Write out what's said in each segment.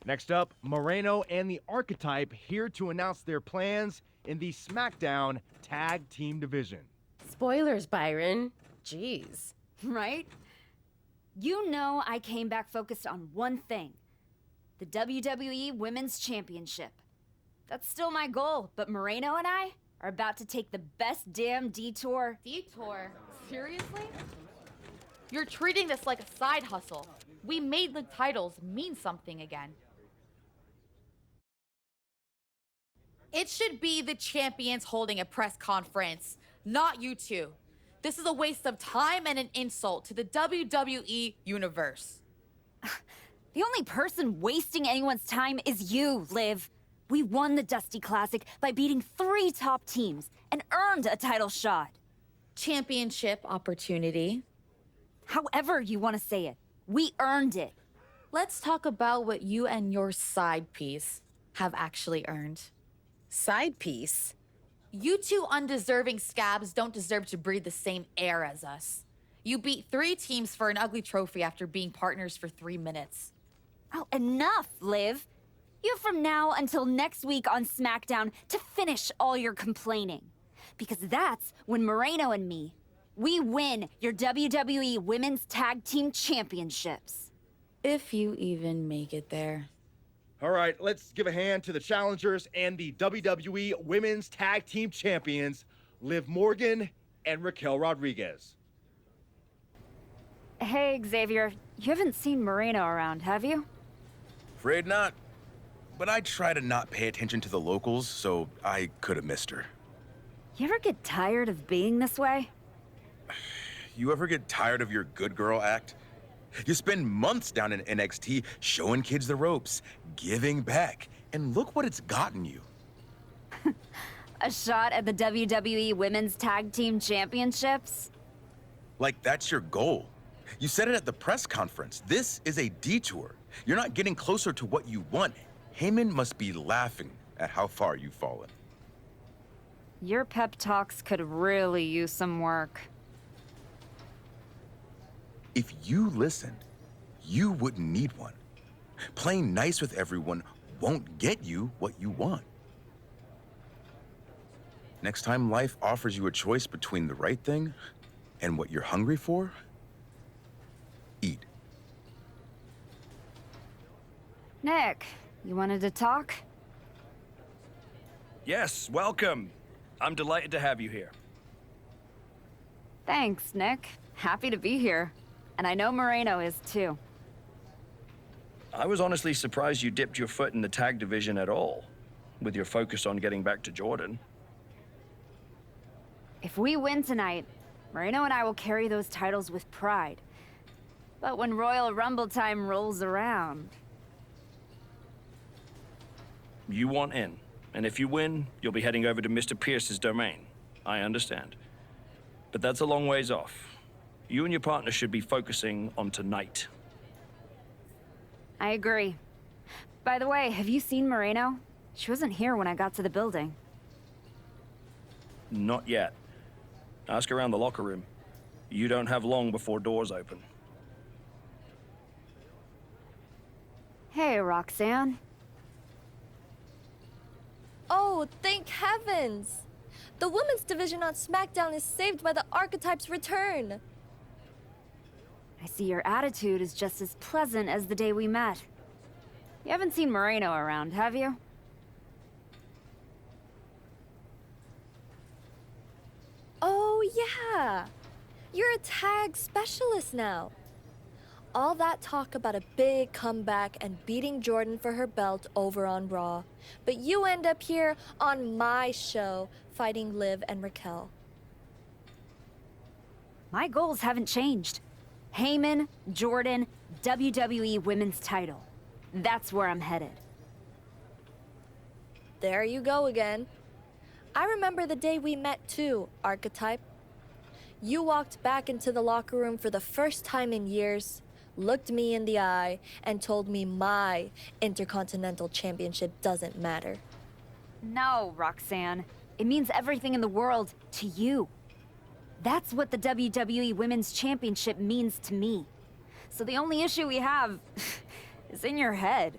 Next up, Moreno and the Archetype here to announce their plans in the SmackDown Tag Team Division. Spoilers, Byron. Jeez. Right? You know I came back focused on one thing. The WWE Women's Championship. That's still my goal, but Moreno and I are about to take the best damn detour. Detour? Seriously? You're treating this like a side hustle. We made the titles mean something again. It should be the champions holding a press conference, not you two. This is a waste of time and an insult to the WWE universe. The only person wasting anyone's time is you, Liv. We won the Dusty Classic by beating 3 top teams and earned a title shot. Championship opportunity. However you want to say it, we earned it. Let's talk about what you and your side piece have actually earned. Side piece? You two undeserving scabs don't deserve to breathe the same air as us. You beat 3 teams for an ugly trophy after being partners for 3 minutes. Oh, enough, Liv. You have from now until next week on SmackDown to finish all your complaining. Because that's when Moreno and me, we win your WWE Women's Tag Team Championships. If you even make it there. All right, let's give a hand to the challengers and the WWE Women's Tag Team Champions, Liv Morgan and Raquel Rodriguez. Hey, Xavier, you haven't seen Moreno around, have you? Afraid not. But I try to not pay attention to the locals, so I could have missed her. You ever get tired of being this way? You ever get tired of your good girl act? You spend months down in NXT showing kids the ropes, giving back, and look what it's gotten you. A shot at the WWE Women's Tag Team Championships? Like that's your goal. You said it at the press conference. This is a detour. You're not getting closer to what you want. Heyman must be laughing at how far you've fallen. Your pep talks could really use some work. If you listened, you wouldn't need one. Playing nice with everyone won't get you what you want. Next time life offers you a choice between the right thing and what you're hungry for, eat. Nick, you wanted to talk? Yes, welcome. I'm delighted to have you here. Thanks, Nick. Happy to be here. And I know Moreno is too. I was honestly surprised you dipped your foot in the tag division at all, with your focus on getting back to Jordan. If we win tonight, Moreno and I will carry those titles with pride. But when Royal Rumble time rolls around... You want in, and if you win, you'll be heading over to Mr. Pierce's domain. I understand. But that's a long ways off. You and your partner should be focusing on tonight. I agree. By the way, have you seen Moreno? She wasn't here when I got to the building. Not yet. Ask around the locker room. You don't have long before doors open. Hey, Roxanne. Oh, thank heavens! The women's division on SmackDown is saved by the Archetype's return. I see your attitude is just as pleasant as the day we met. You haven't seen Moreno around, have you? Oh, yeah. You're a tag specialist now. All that talk about a big comeback and beating Jordan for her belt over on Raw. But you end up here on my show fighting Liv and Raquel. My goals haven't changed. Heyman, Jordan, WWE Women's title. That's where I'm headed. There you go again. I remember the day we met too, Archetype. You walked back into the locker room for the first time in years, looked me in the eye, and told me my Intercontinental Championship doesn't matter. No, Roxanne. It means everything in the world to you. That's what the WWE Women's Championship means to me. So the only issue we have is in your head.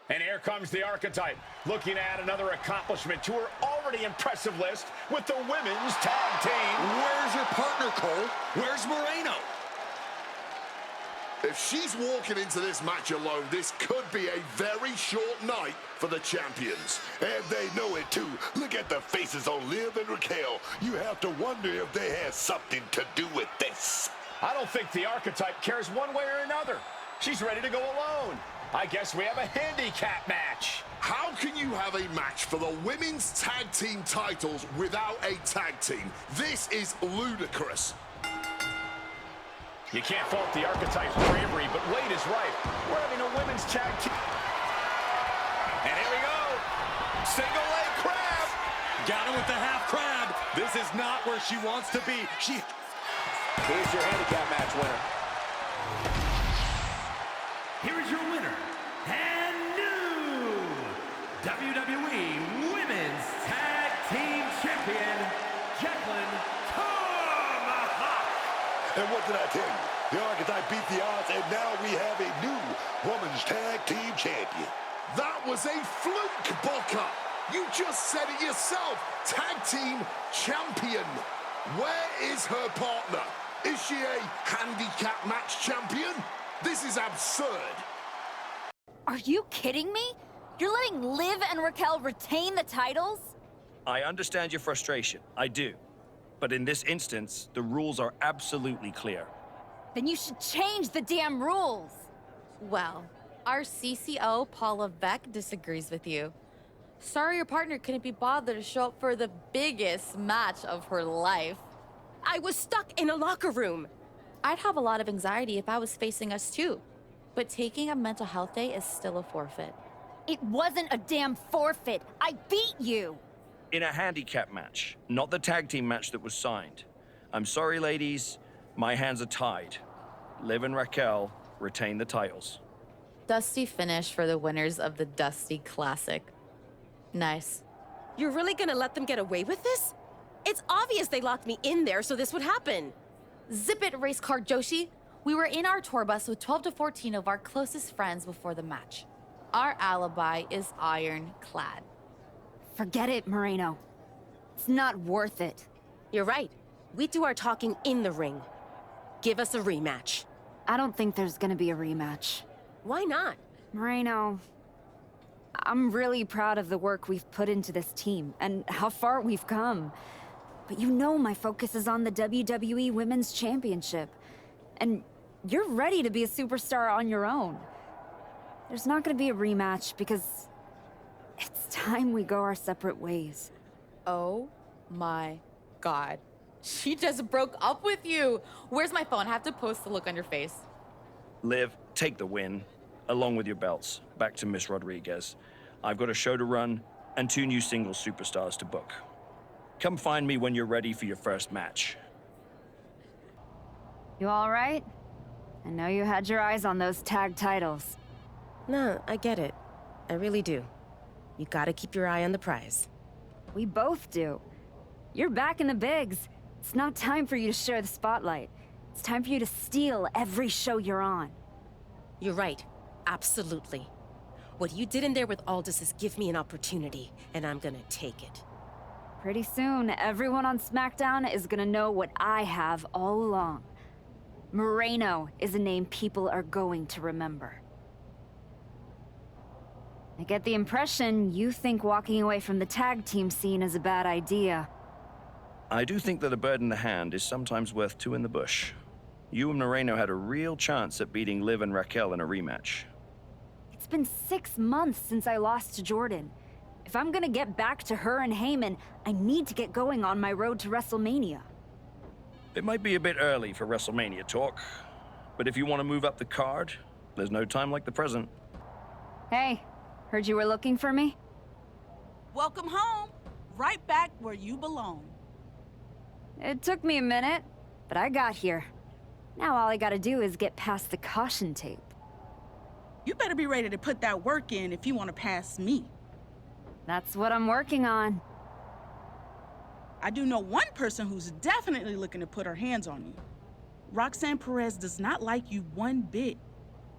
And here comes the Archetype, looking at another accomplishment to her already impressive list with the women's tag team. Where's your partner, Cole? Where's Moreno? If she's walking into this match alone, this could be a very short night for the champions. And they know it too. Look at the faces on Liv and Raquel. You have to wonder if they had something to do with this. I don't think the Archetype cares one way or another. She's ready to go alone. I guess we have a handicap match. How can you have a match for the women's tag team titles without a tag team? This is ludicrous. You can't fault the Archetype's bravery, but Wade is right. We're having a women's tag team. And here we go. Single leg crab. Got him with the half crab. This is not where she wants to be. Here's your handicap match winner. Here is your winner, and new WWE Women's Tag Team Champion, Jacqueline Tomahawk. And what did I tell you? The Archetype beat the odds, and now we have a new women's tag team champion. That was a fluke, Booker. You just said it yourself. Tag team champion. Where is her partner? Is she a handicap match champion? This is absurd. Are you kidding me? You're letting Liv and Raquel retain the titles? I understand your frustration. I do. But in this instance, the rules are absolutely clear. Then you should change the damn rules. Well, our CCO, Paula Beck, disagrees with you. Sorry your partner couldn't be bothered to show up for the biggest match of her life. I was stuck in a locker room. I'd have a lot of anxiety if I was facing us too. But taking a mental health day is still a forfeit. It wasn't a damn forfeit. I beat you. In a handicap match, not the tag team match that was signed. I'm sorry, ladies. My hands are tied. Liv and Raquel retain the titles. Dusty finish for the winners of the Dusty Classic. Nice. You're really gonna let them get away with this? It's obvious they locked me in there so this would happen. Zip it, race car Joshi. We were in our tour bus with 12 to 14 of our closest friends before the match. Our alibi is ironclad. Forget it, Moreno. It's not worth it. You're right. We do our talking in the ring. Give us a rematch. I don't think there's gonna be a rematch. Why not? Moreno, I'm really proud of the work we've put into this team and how far we've come. But you know my focus is on the WWE Women's Championship. And you're ready to be a superstar on your own. There's not gonna be a rematch because it's time we go our separate ways. Oh my God. She just broke up with you. Where's my phone? I have to post the look on your face. Liv, take the win, along with your belts, back to Miss Rodriguez. I've got a show to run and 2 new single superstars to book. Come find me when you're ready for your first match. You all right? I know you had your eyes on those tag titles. No, I get it. I really do. You gotta keep your eye on the prize. We both do. You're back in the bigs. It's not time for you to share the spotlight. It's time for you to steal every show you're on. You're right. Absolutely. What you did in there with Aldous is give me an opportunity, and I'm gonna take it. Pretty soon, everyone on SmackDown is gonna know what I have all along. Moreno is a name people are going to remember. I get the impression you think walking away from the tag team scene is a bad idea. I do think that a bird in the hand is sometimes worth 2 in the bush. You and Moreno had a real chance at beating Liv and Raquel in a rematch. It's been 6 months since I lost to Jordan. If I'm gonna get back to her and Heyman, I need to get going on my road to WrestleMania. It might be a bit early for WrestleMania talk, but if you want to move up the card, there's no time like the present. Hey, heard you were looking for me? Welcome home. Right back where you belong. It took me a minute, but I got here. Now all I gotta do is get past the caution tape. You better be ready to put that work in if you want to pass me. That's what I'm working on. I do know one person who's definitely looking to put her hands on you. Roxanne Perez does not like you one bit.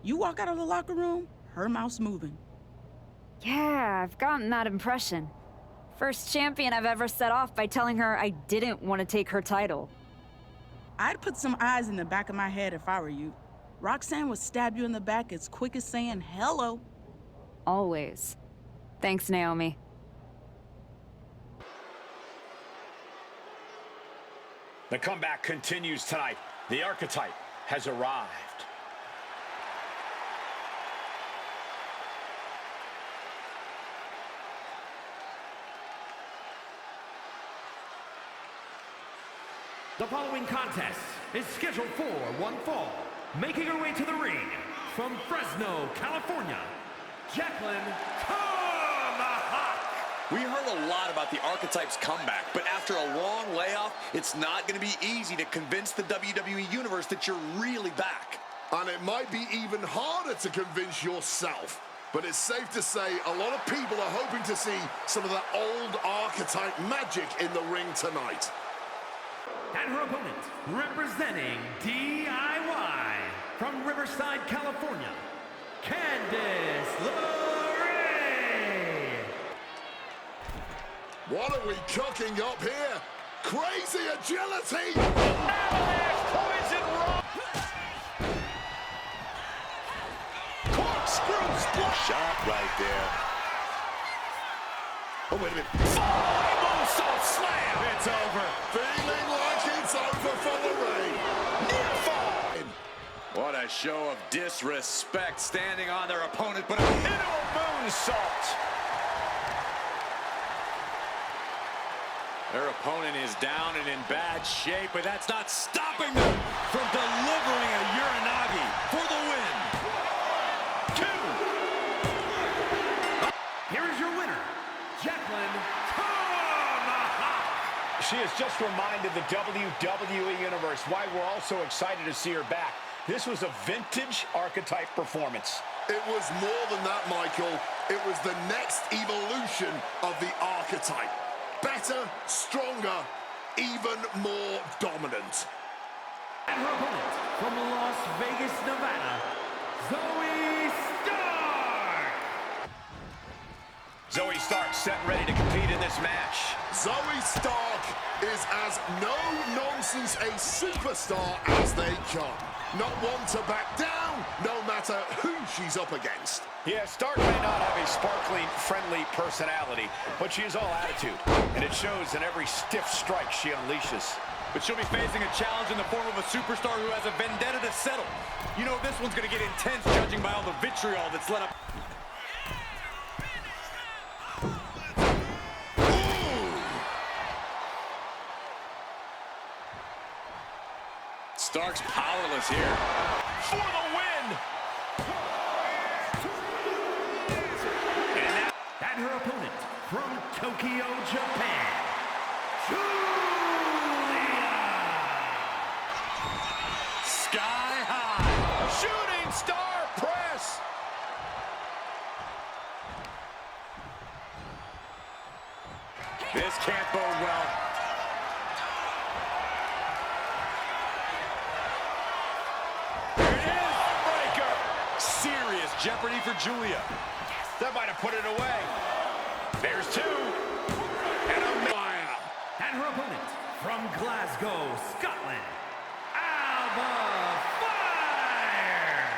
You walk out of the locker room, her mouth's moving. Yeah, I've gotten that impression. First champion I've ever set off by telling her I didn't want to take her title. I'd put some eyes in the back of my head if I were you. Roxanne would stab you in the back as quick as saying hello. Always. Thanks, Naomi. The comeback continues tonight. The archetype has arrived. The following contest is scheduled for one fall. Making her way to the ring from Fresno, California, Jacqueline Tomahawk. We heard a lot about the Archetype's comeback, but after a long layoff, it's not going to be easy to convince the WWE Universe that you're really back. And it might be even harder to convince yourself. But it's safe to say a lot of people are hoping to see some of that old Archetype magic in the ring tonight. And her opponent, representing DIY from Riverside, California, Candice LeRae. What are we cooking up here? Crazy agility! Poison rock! Corkscrew splash! Shot right there. Oh, wait a minute. Moonsault slam! It's over. Feeling like it's over for LeRae. Near fall. What a show of disrespect, standing on their opponent, but into a moonsault. Their opponent is down and in bad shape, but that's not stopping them from delivering a Uranagi for the win. 2. Here is your winner, Jacqueline Tomahawk. She has just reminded the WWE Universe why we're all so excited to see her back. This was a vintage Archetype performance. It was more than that, Michael. It was the next evolution of the Archetype. Better, stronger, even more dominant. And her opponent from Las Vegas, Nevada, Zoe Stark. Zoe Stark set ready to compete in this match. Zoe Stark is as no-nonsense a superstar as they come. Not one to back down, no matter who she's up against. Yeah, Stark may not have a sparkling, friendly personality, but she is all attitude, and it shows in every stiff strike she unleashes. But she'll be facing a challenge in the form of a superstar who has a vendetta to settle. You know this one's going to get intense, judging by all the vitriol that's led up. Stark's powerless here. For the win! And her opponent from Tokyo, Japan, Julia. Sky high. Shooting star press! This can't bode well. Serious jeopardy for Julia. That might have put it away. There's 2. And a fire. And her opponent from Glasgow, Scotland, Alba Fire.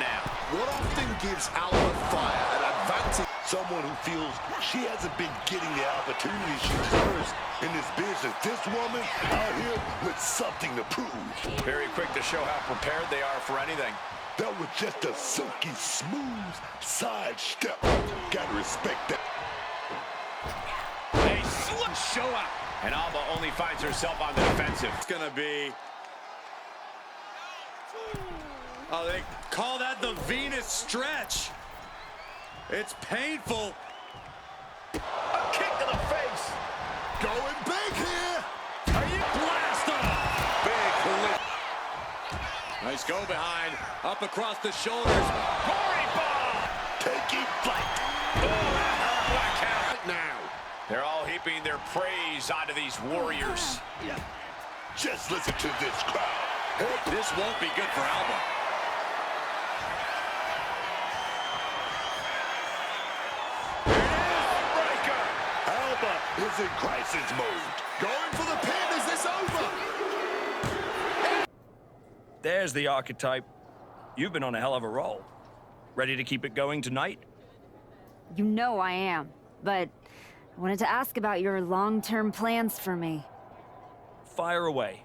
Now, What often gives Alba Fire an advantage? Someone who feels she hasn't been getting the opportunity she deserves in this business. This woman out here with something to prove. very quick to show how prepared they are for anything. That was just a silky smooth side step. Gotta respect that. A slim show out. And Alba only finds herself on the defensive. It's gonna be... Oh, they call that the Venus stretch. It's painful. A kick to the face. Going big here. Are you blast off? Big collision. Nice go behind. Up across the shoulders. Glory bomb. Taking flight. Oh, that hurt black count. Right now. They're all heaping their praise onto these warriors. Just listen to this crowd. This won't be good for Alba. is in crisis mode. Going for the pin. Is this over? There's the archetype. You've been on a hell of a roll. Ready to keep it going tonight? You know I am, but I wanted to ask about your long-term plans for me. Fire away.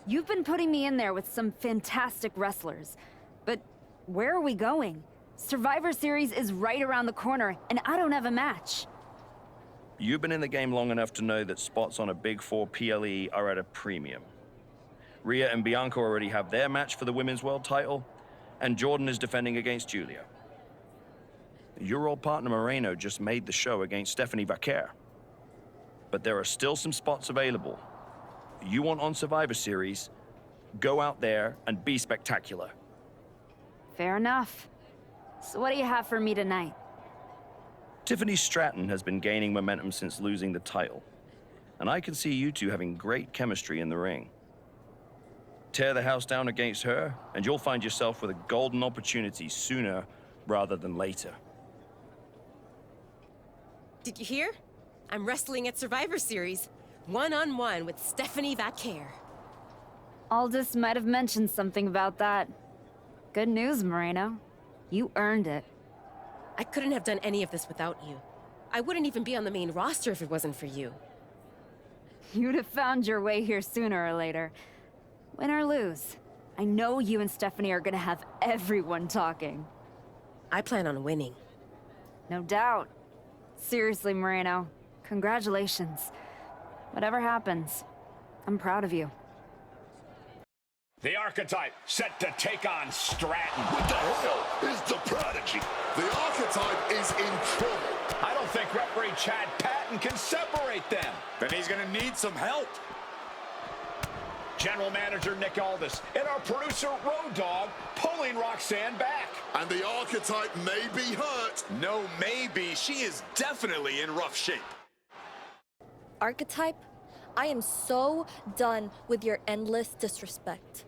You've been putting me in there with some fantastic wrestlers, but where are we going? Survivor Series is right around the corner, and I don't have a match. You've been in the game long enough to know that spots on a Big Four PLE are at a premium. Rhea and Bianca already have their match for the Women's World title, and Jordan is defending against Julia. Your old partner Moreno just made the show against Stephanie Vaquer. But there are still some spots available. You want on Survivor Series, go out there and be spectacular. Fair enough. So what do you have for me tonight? Tiffany Stratton has been gaining momentum since losing the title, and I can see you two having great chemistry in the ring. Tear the house down against her, and you'll find yourself with a golden opportunity sooner rather than later. Did you hear? I'm wrestling at Survivor Series, one-on-one with Stephanie Vaquer. Aldous might have mentioned something about that. Good news, Moreno. You earned it. I couldn't have done any of this without you. I wouldn't even be on the main roster if it wasn't for you. You'd have found your way here sooner or later. Win or lose, I know you and Stephanie are gonna have everyone talking. I plan on winning. No doubt. Seriously, Moreno, congratulations. Whatever happens, I'm proud of you. The archetype set to take on Stratton. What the hell is the Prodigy? The archetype is in trouble. I don't think referee Chad Patton can separate them. Then he's gonna need some help. General Manager Nick Aldis and our producer Road Dogg pulling Roxanne back. And the archetype may be hurt. No, maybe. She is definitely in rough shape. Archetype, I am so done with your endless disrespect.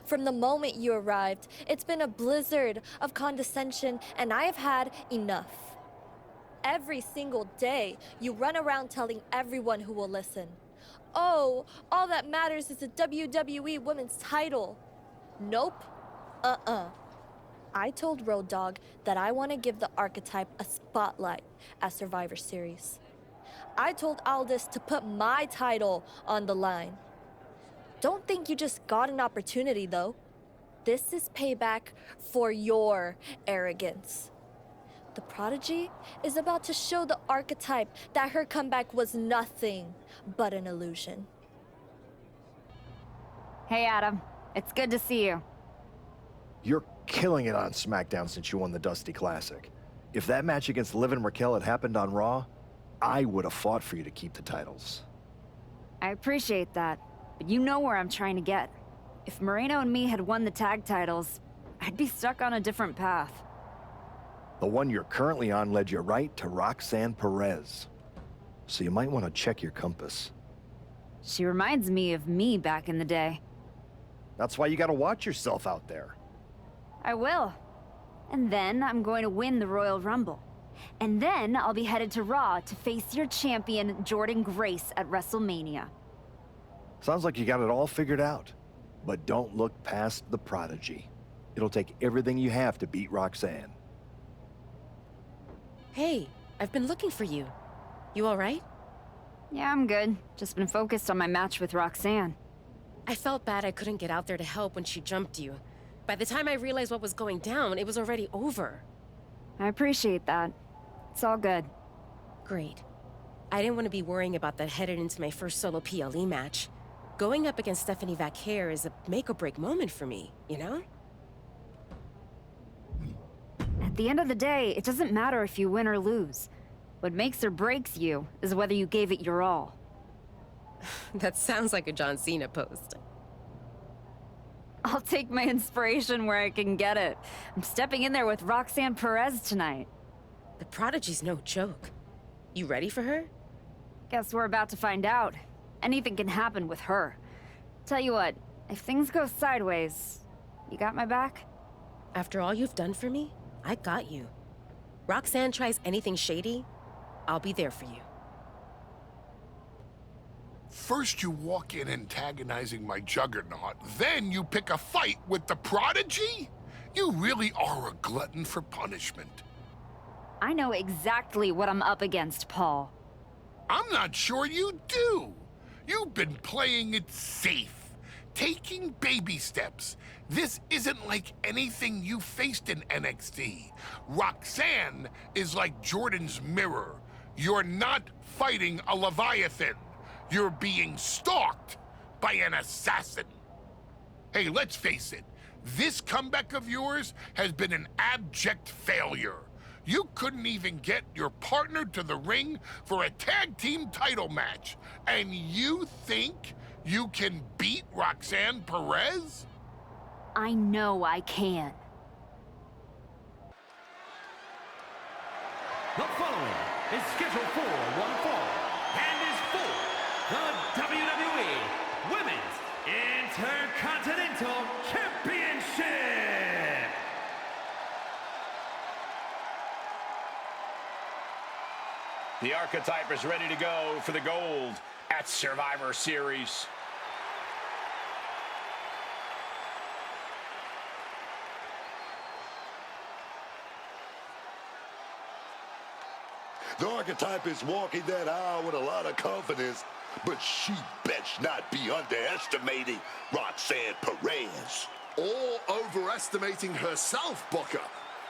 From the moment you arrived, it's been a blizzard of condescension, and I have had enough. Every single day, you run around telling everyone who will listen, "Oh, all that matters is the WWE Women's title." Nope. I told Road Dogg that I want to give the archetype a spotlight at Survivor Series. I told Aldis to put my title on the line. Don't think you just got an opportunity, though. This is payback for your arrogance. The Prodigy is about to show the archetype that her comeback was nothing but an illusion. Hey, Adam. It's good to see you. You're killing it on SmackDown since you won the Dusty Classic. If that match against Liv and Raquel had happened on Raw, I would have fought for you to keep the titles. I appreciate that, but you know where I'm trying to get. If Moreno and me had won the tag titles, I'd be stuck on a different path. The one you're currently on led you right to Roxanne Perez. So you might want to check your compass. She reminds me of me back in the day. That's why you gotta watch yourself out there. I will. And then I'm going to win the Royal Rumble. And then I'll be headed to Raw to face your champion, Jordan Grace, at WrestleMania. Sounds like you got it all figured out. But don't look past the Prodigy. It'll take everything you have to beat Roxanne. Hey, I've been looking for you. You all right? Yeah, I'm good. Just been focused on my match with Roxanne. I felt bad I couldn't get out there to help when she jumped you. By the time I realized what was going down, it was already over. I appreciate that. It's all good. Great. I didn't want to be worrying about that headed into my first solo PLE match. Going up against Stephanie Vaquer is a make-or-break moment for me, you know? At the end of the day, it doesn't matter if you win or lose. What makes or breaks you is whether you gave it your all. That sounds like a John Cena post. I'll take my inspiration where I can get it. I'm stepping in there with Roxanne Perez tonight. The Prodigy's no joke. You ready for her? Guess we're about to find out. Anything can happen with her. Tell you what, if things go sideways, you got my back? After all you've done for me, I got you. Roxanne tries anything shady, I'll be there for you. First you walk in antagonizing my juggernaut, then you pick a fight with the Prodigy? You really are a glutton for punishment. I know exactly what I'm up against, Paul. I'm not sure you do. You've been playing it safe, taking baby steps. This isn't like anything you faced in NXT. Roxanne is like Jordan's mirror. You're not fighting a Leviathan. You're being stalked by an assassin. Hey, let's face it. This comeback of yours has been an abject failure. You couldn't even get your partner to the ring for a tag team title match. And you think you can beat Roxanne Perez? I know I can. The following is scheduled for one fall and is for the WWE Women's Intercontinental Championship. The Archetype is ready to go for the gold at Survivor Series. The Archetype is walking that aisle with a lot of confidence, but she best not be underestimating Roxanne Perez. Or overestimating herself, Booker.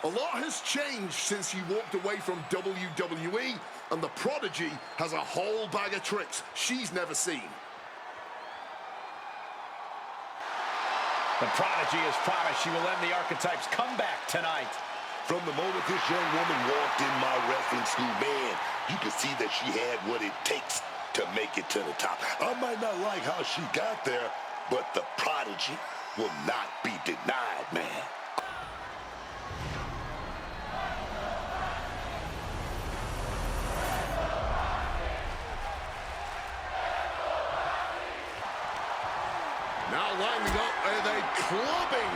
A lot has changed since she walked away from WWE, and the Prodigy has a whole bag of tricks she's never seen. The Prodigy has promised she will end the Archetype's comeback tonight. From the moment this young woman walked in my wrestling school, man, you could see that she had what it takes to make it to the top. I might not like how she got there, but the Prodigy will not be denied, man. Now lining up with a clubbing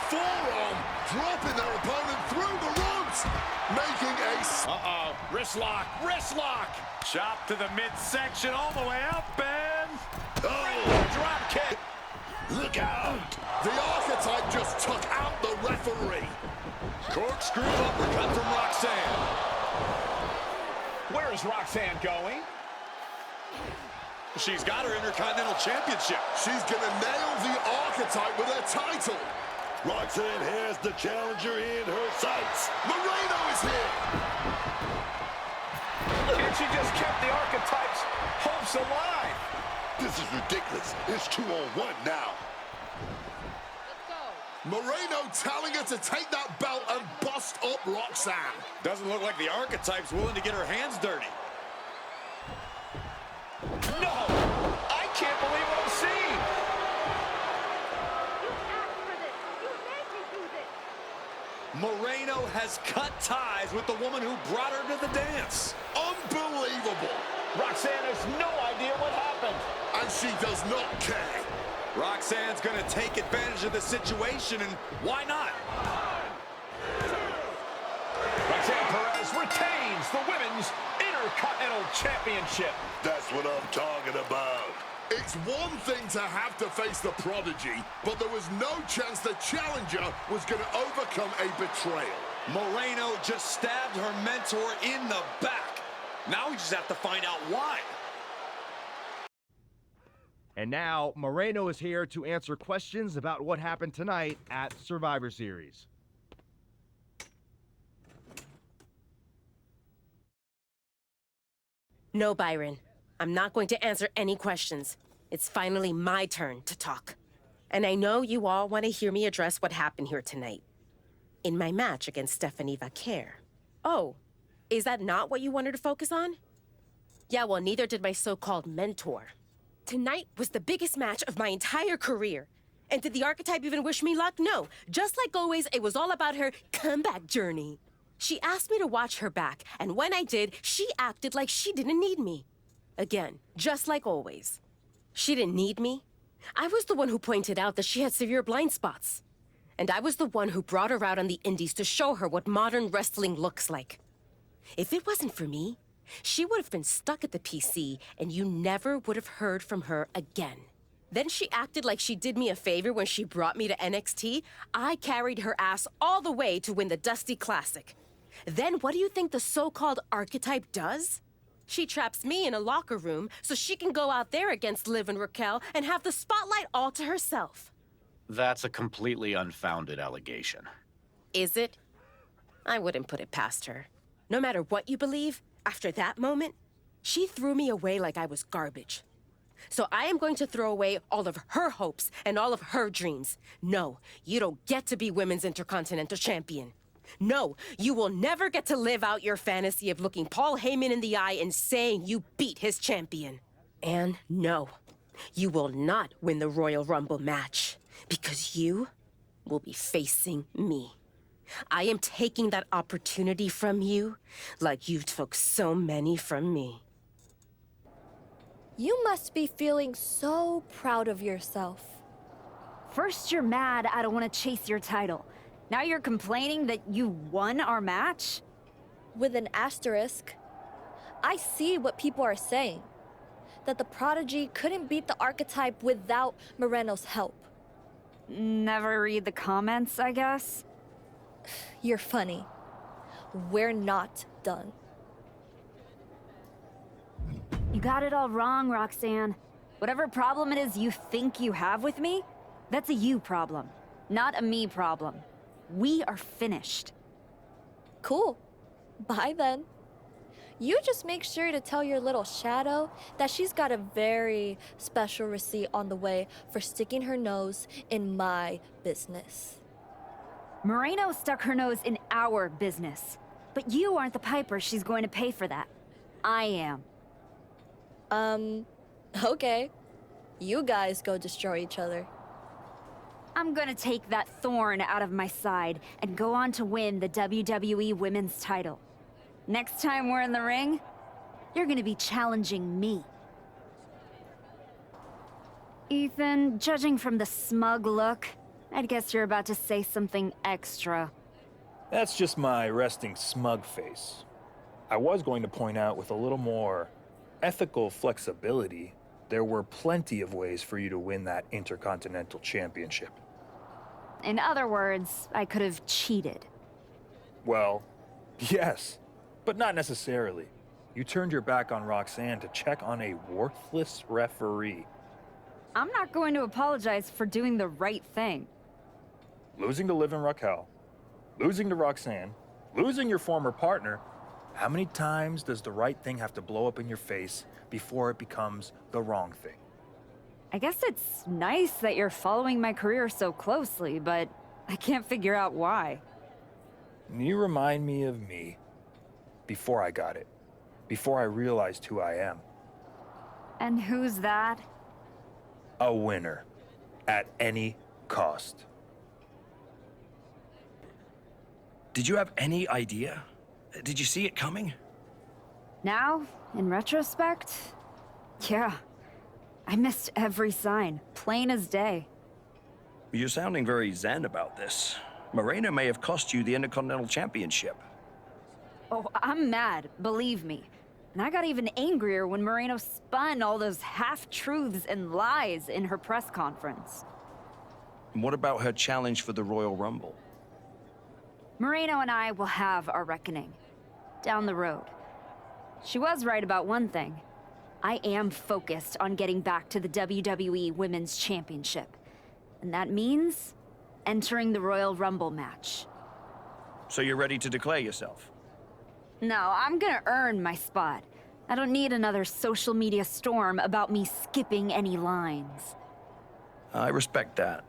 forearm, dropping their opponent through the ropes, making a... Uh-oh, wrist lock, wrist lock. Chop to the midsection all the way up and... Oh, drop kick. look out! The Archetype just took out the referee. Corkscrew uppercut from Roxanne. Where is Roxanne going? She's got her Intercontinental Championship. She's gonna nail the Archetype with her title. Roxanne has the challenger in her sights. Moreno is here. And she just kept the Archetype's hopes alive. This is ridiculous. It's 2-on-1 now. Moreno telling her to take that belt and bust up Roxanne. Doesn't look like the Archetype's willing to get her hands dirty. No! I can't believe what I'm seeing! Moreno has cut ties with the woman who brought her to the dance. Unbelievable. Roxanne has no idea what happened. And she does not care. Roxanne's gonna take advantage of the situation, and why not? Roxanne Perez retains the Women's Intercontinental Championship. That's what I'm talking about. It's one thing to have to face the Prodigy, but there was no chance the challenger was going to overcome a betrayal. Moreno just stabbed her mentor in the back. Now we just have to find out why. And now, Moreno is here to answer questions about what happened tonight at Survivor Series. No, Byron. I'm not going to answer any questions. It's finally my turn to talk. And I know you all want to hear me address what happened here tonight. In my match against Stephanie Vaquer. Oh, is that not what you wanted to focus on? Yeah, well, neither did my so-called mentor. Tonight was the biggest match of my entire career. And did the Archetype even wish me luck? No. Just like always, it was all about her comeback journey. She asked me to watch her back, and when I did, she acted like she didn't need me. Again, just like always. She didn't need me. I was the one who pointed out that she had severe blind spots. And I was the one who brought her out on the indies to show her what modern wrestling looks like. If it wasn't for me, She would have been stuck at the PC, and you never would have heard from her again. Then she acted like she did me a favor when she brought me to NXT. I carried her ass all the way to win the Dusty Classic. Then what do you think the so-called archetype does? She traps me in a locker room so she can go out there against Liv and Raquel and have the spotlight all to herself. That's a completely unfounded allegation. Is it? I wouldn't put it past her. No matter what you believe, after that moment, she threw me away like I was garbage. So I am going to throw away all of her hopes and all of her dreams. No, you don't get to be Women's Intercontinental Champion. No, you will never get to live out your fantasy of looking Paul Heyman in the eye and saying you beat his champion. And no, you will not win the Royal Rumble match because you will be facing me. I am taking that opportunity from you like you took so many from me. You must be feeling so proud of yourself. First you're mad I don't want to chase your title. Now you're complaining that you won our match? With an asterisk. I see what people are saying. That the Prodigy couldn't beat the archetype without Moreno's help. Never read the comments, I guess? You're funny. We're not done. You got it all wrong, Roxanne. Whatever problem it is you think you have with me, that's a you problem, not a me problem. We are finished. Cool. Bye then. You just make sure to tell your little shadow that she's got a very special receipt on the way for sticking her nose in my business. Moreno stuck her nose in our business. But you aren't the piper she's going to pay for that. I am. Okay. You guys go destroy each other. I'm gonna take that thorn out of my side and go on to win the WWE Women's title. Next time we're in the ring, you're gonna be challenging me. Ethan, judging from the smug look, I'd guess you're about to say something extra. That's just my resting smug face. I was going to point out with a little more ethical flexibility, there were plenty of ways for you to win that Intercontinental Championship. In other words, I could have cheated. Well, yes, but not necessarily. You turned your back on Roxanne to check on a worthless referee. I'm not going to apologize for doing the right thing. Losing to Liv and Raquel, losing to Roxanne, losing your former partner. How many times does the right thing have to blow up in your face before it becomes the wrong thing? I guess it's nice that you're following my career so closely, but I can't figure out why. You remind me of me. Before I got it. Before I realized who I am. And who's that? A winner. At any cost. Did you have any idea? Did you see it coming? Now, in retrospect, yeah. I missed every sign, plain as day. You're sounding very zen about this. Moreno may have cost you the Intercontinental Championship. Oh, I'm mad, believe me. And I got even angrier when Moreno spun all those half-truths and lies in her press conference. And what about her challenge for the Royal Rumble? Moreno and I will have our reckoning. Down the road. She was right about one thing. I am focused on getting back to the WWE Women's Championship. And that means entering the Royal Rumble match. So you're ready to declare yourself? No, I'm gonna earn my spot. I don't need another social media storm about me skipping any lines. I respect that.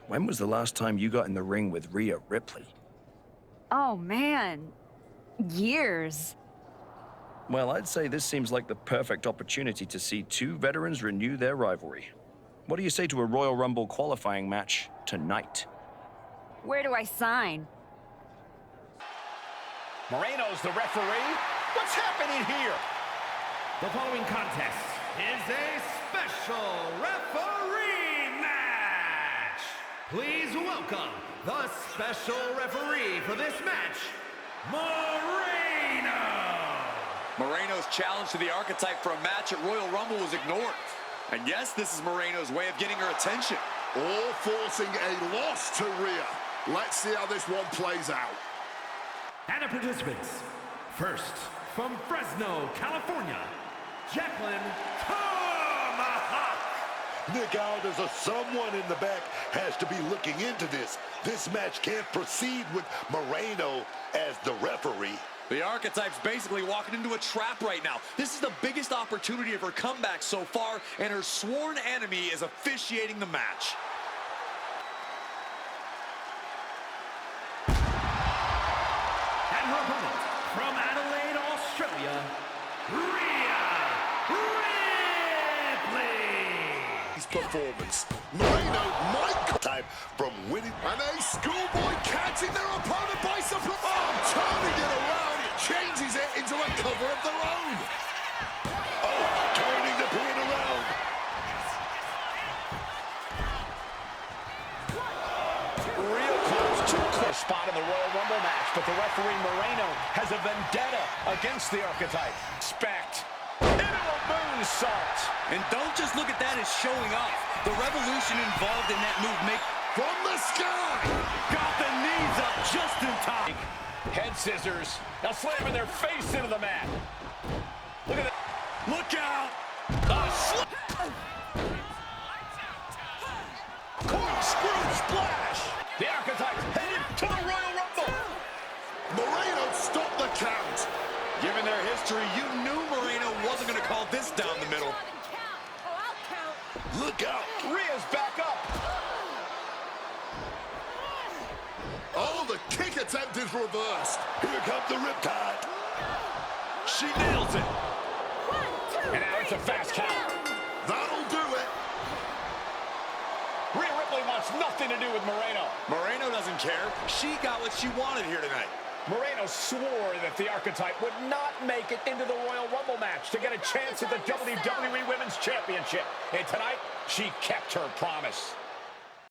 When was the last time you got in the ring with Rhea Ripley? Oh man, years. Well, I'd say this seems like the perfect opportunity to see two veterans renew their rivalry. What do you say to a Royal Rumble qualifying match tonight? Where do I sign? Moreno's the referee. What's happening here? The following contest is a special referee match. Please welcome the special referee for this match, Moreno. Moreno's challenge to the Archetype for a match at Royal Rumble was ignored. I guess this is Moreno's way of getting her attention. All forcing a loss to Rhea. Let's see how this one plays out. And the participants. First, from Fresno, California, Jacqueline Tomahawk. Nick Aldis or someone in the back has to be looking into this. This match can't proceed with Moreno as the referee. The Archetype's basically walking into a trap right now. This is the biggest opportunity of her comeback so far, and her sworn enemy is officiating the match. And her opponent, from Adelaide, Australia, Rhea Ripley. His performance. Moreno might time from winning. And a schoolboy catching their opponent by surprise. Oh, turning it around. It changes it into a cover of their own. Oh, turning the pin around. Real close to a spot in the Royal Rumble match, but the referee Moreno has a vendetta against the Archetype. Expect into a moonsault. And don't just look at that as showing off. The revolution involved in that move make from the sky. Got the knees up just in time. Head scissors. Now slamming their face into the mat. Look at that. Look out. Corkscrew splash. The Archetype headed to the Royal Rumble. Moreno stopped the count. Given their history, you knew Moreno wasn't going to call this down the middle. Look out. Rhea's back up. Oh, the kick attempt is reversed. Here comes the riptide. She nails it. And now it's a fast count. That'll do it. Rhea Ripley wants nothing to do with Moreno. Moreno doesn't care. She got what she wanted here tonight. Moreno swore that the Archetype would not make it into the Royal Rumble match to get a chance at the WWE Women's Championship. And tonight, she kept her promise.